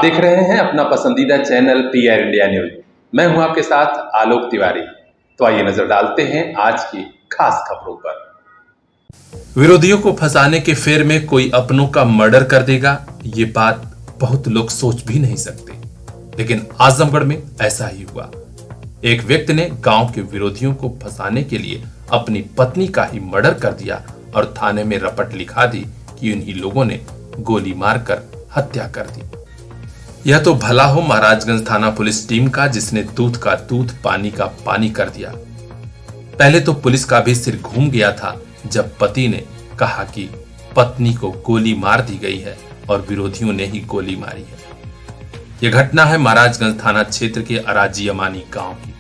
देख रहे हैं अपना पसंदीदा चैनल PR इंडिया न्यूज। मैं हूं आपके साथ आलोक तिवारी। तो आइए नजर डालते हैं आज की खास खबरों पर। विरोधियों को फंसाने के फेर में कोई अपनों का मर्डर कर देगा, ये बात बहुत लोग सोच भी नहीं सकते, लेकिन आजमगढ़ में ऐसा ही हुआ। एक व्यक्ति ने गांव के विरोधियों को फंसाने के लिए अपनी पत्नी का ही मर्डर कर दिया और थाने में रपट लिखा दी कि उन्हीं लोगों ने गोली मारकर हत्या कर दी। यह तो भला हो महाराजगंज थाना पुलिस टीम का, जिसने दूध का दूध पानी का पानी कर दिया। पहले तो पुलिस का भी सिर घूम गया था जब पति ने कहा कि पत्नी को गोली मार दी गई है और विरोधियों ने ही गोली मारी है। यह घटना है महाराजगंज थाना क्षेत्र के अराजी अमानी गांव की।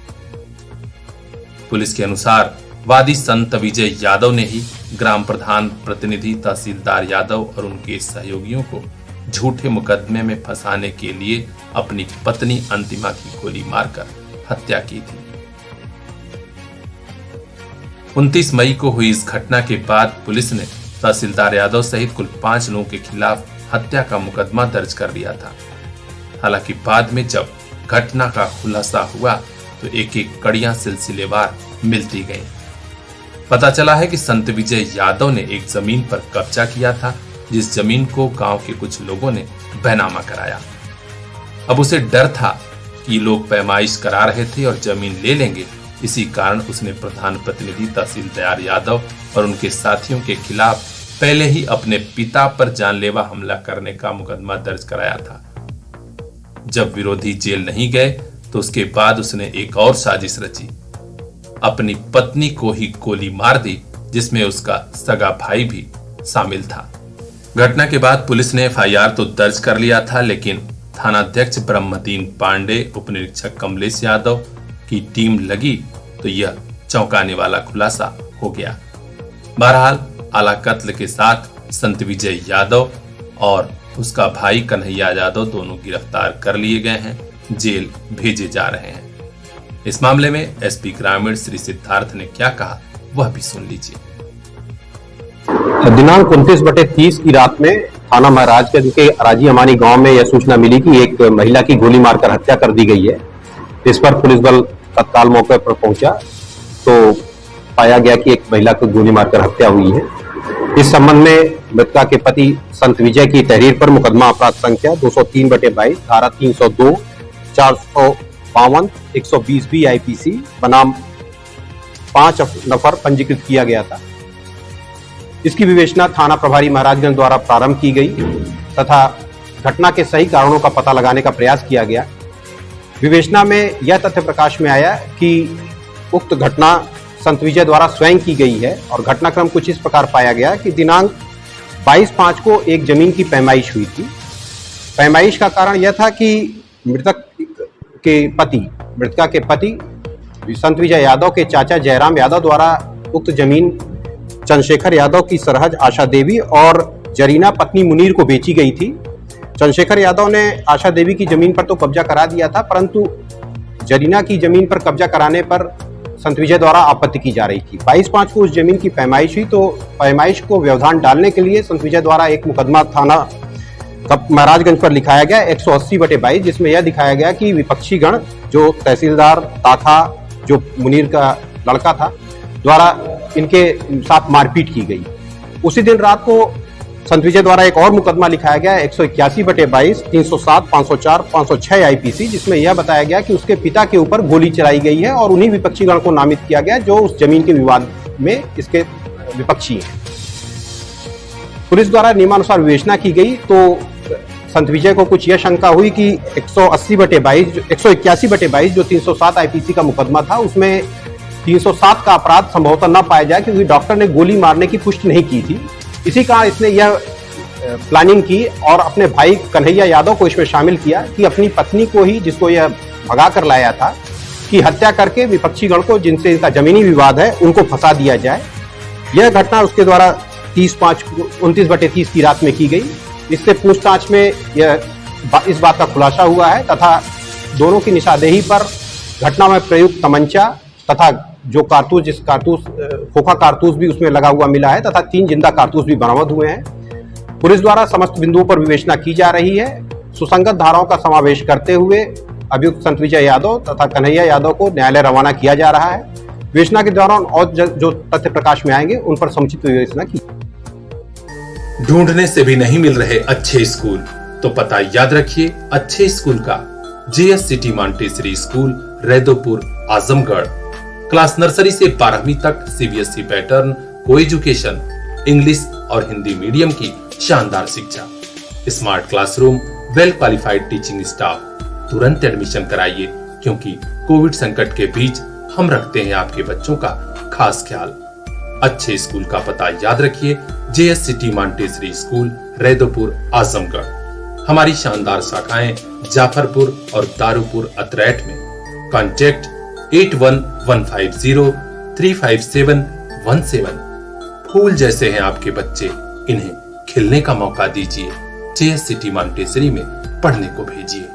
पुलिस के अनुसार वादी संत विजय यादव ने ही ग्राम प्रधान, प्रतिनिधि, तहसीलदार यादव और उनके सहयोगियों को झूठे मुकदमे में फंसाने के लिए अपनी पत्नी अंतिमा की गोली मारकर हत्या की थी। 29 मई को हुई इस घटना के बाद पुलिस ने तहसीलदार यादव सहित कुल 5 लोगों के खिलाफ हत्या का मुकदमा दर्ज कर लिया था। हालांकि बाद में जब घटना का खुलासा हुआ तो एक एक कड़ियां सिलसिलेवार मिलती गईं। पता चला है कि संत विजय यादव ने एक जमीन पर कब्जा किया था, जिस जमीन को गांव के कुछ लोगों ने बैनामा कराया। अब उसे डर था कि लोग पैमाइश करा रहे थे और जमीन ले लेंगे, इसी कारण उसने प्रधान, प्रतिनिधि, तहसीलदार यादव और उनके साथियों के खिलाफ पहले ही अपने पिता पर जानलेवा हमला करने का मुकदमा दर्ज कराया था। जब विरोधी जेल नहीं गए तो उसके बाद उसने एक और साजिश रची, अपनी पत्नी को ही गोली मार दी, जिसमें उसका सगा भाई भी शामिल था। घटना के बाद पुलिस ने FIR तो दर्ज कर लिया था, लेकिन थानाध्यक्ष ब्रह्मदीन पांडे, उप निरीक्षक कमलेश यादव की टीम लगी तो यह चौंकाने वाला खुलासा हो गया। बहरहाल आला कत्ल के साथ संत विजय यादव और उसका भाई कन्हैया यादव दोनों गिरफ्तार कर लिए गए हैं, जेल भेजे जा रहे हैं। इस मामले में SP ग्रामीण श्री सिद्धार्थ ने क्या कहा वह भी सुन लीजिए। दिनांक 29/30 की रात में थाना महाराजगंज के अराजी अमानी गांव में यह सूचना मिली कि एक महिला की गोली मारकर हत्या कर दी गई है। इस पर पुलिस बल तत्काल मौके पर पहुंचा तो पाया गया कि एक महिला को गोली मारकर हत्या हुई है। इस संबंध में मृतका के पति संत विजय की तहरीर पर मुकदमा अपराध संख्या 203/22, धारा 302, 452, 120B IPC बनाम 5 नफर पंजीकृत किया गया था। इसकी विवेचना थाना प्रभारी महाराजगंज द्वारा प्रारंभ की गई तथा घटना के सही कारणों का पता लगाने का प्रयास किया गया। विवेचना में यह तथ्य प्रकाश में आया कि उक्त घटना संत विजय द्वारा स्वयं की गई है और घटनाक्रम कुछ इस प्रकार पाया गया कि दिनांक 22/5 को एक जमीन की पैमाइश हुई थी। पैमाइश का कारण यह था कि मृतका के पति संत विजय यादव के चाचा जयराम यादव द्वारा उक्त जमीन चंद्रशेखर यादव की सरहज आशा देवी और जरीना पत्नी मुनीर को बेची गई थी। चंद्रशेखर यादव ने आशा देवी की जमीन पर तो कब्जा करा दिया था, परंतु जरीना की जमीन पर कब्जा कराने पर संत विजय द्वारा आपत्ति की जा रही थी। 22/5 को उस जमीन की पैमाइश हुई तो पैमाइश को व्यवधान डालने के लिए संत विजय द्वारा एक मुकदमा थाना महाराजगंज पर लिखाया गया 180/22, जिसमें यह दिखाया गया कि विपक्षी गण जो तहसीलदार ताथा, जो मुनीर का लड़का था, द्वारा इनके साथ मारपीट की गई। उसी दिन रात को संत विजय द्वारा एक और मुकदमा लिखाया गया 181/22, 307, 504, 506 IPC, जिसमें यह बताया गया कि उसके पिता के ऊपर गोली चलाई गई है और उन्हीं विपक्षी गण को नामित किया गया जो उस जमीन के विवाद में इसके विपक्षी हैं। पुलिस द्वारा नियमानुसार विवेचना की गई तो संत विजय को कुछ यह शंका हुई कि 181/22 जो 307 IPC का मुकदमा था, उसमें 307 का अपराध संभवतः न पाया जाए क्योंकि डॉक्टर ने गोली मारने की पुष्टि नहीं की थी। इसी कारण इसने यह प्लानिंग की और अपने भाई कन्हैया यादव को इसमें शामिल किया कि अपनी पत्नी को ही, जिसको यह भगा कर लाया था, की हत्या करके विपक्षी गण को, जिनसे इनका जमीनी विवाद है, उनको फंसा दिया जाए। यह घटना उसके द्वारा 29/30 की रात में की गई। इससे पूछताछ में इस बात का खुलासा हुआ है तथा दोनों की निशानदेही पर घटना में प्रयुक्त तमंचा तथा जो कारतूस खोखा कारतूस भी उसमें लगा हुआ मिला है तथा 3 जिंदा कारतूस भी बरामद हुए हैं। पुलिस द्वारा समस्त बिंदुओं पर विवेचना की जा रही है सुसंगत धाराओं का समावेश करते हुए अभियुक्त संत विजय यादव तथा कन्हैया यादव को न्यायालय रवाना किया जा रहा है। विवेचना के दौरान और जो तथ्य प्रकाश में आएंगे उन पर समुचित विवेचना की। ढूंढने से भी नहीं मिल रहे अच्छे स्कूल, तो पता याद रखिए अच्छे स्कूल का। JS city Montessori school, Raidopur, Azamgarh. Class nursery से 12वीं तक CBSE पैटर्न, को एजुकेशन, इंग्लिश और हिंदी मीडियम की शानदार शिक्षा, smart classroom, well qualified teaching staff. तुरंत एडमिशन कराइए, क्योंकि कोविड संकट के बीच हम रखते हैं आपके बच्चों का खास ख्याल। अच्छे स्कूल का पता याद रखिए, JS city Montessori school, Raidopur, Azamgarh. हमारी शानदार शाखाएं जाफरपुर और दारूपुर अतरैट में। कॉन्टैक्ट 8115035717। फूल जैसे हैं आपके बच्चे, इन्हें खिलने का मौका दीजिए। JS सिटी मॉन्टेसरी में पढ़ने को भेजिए।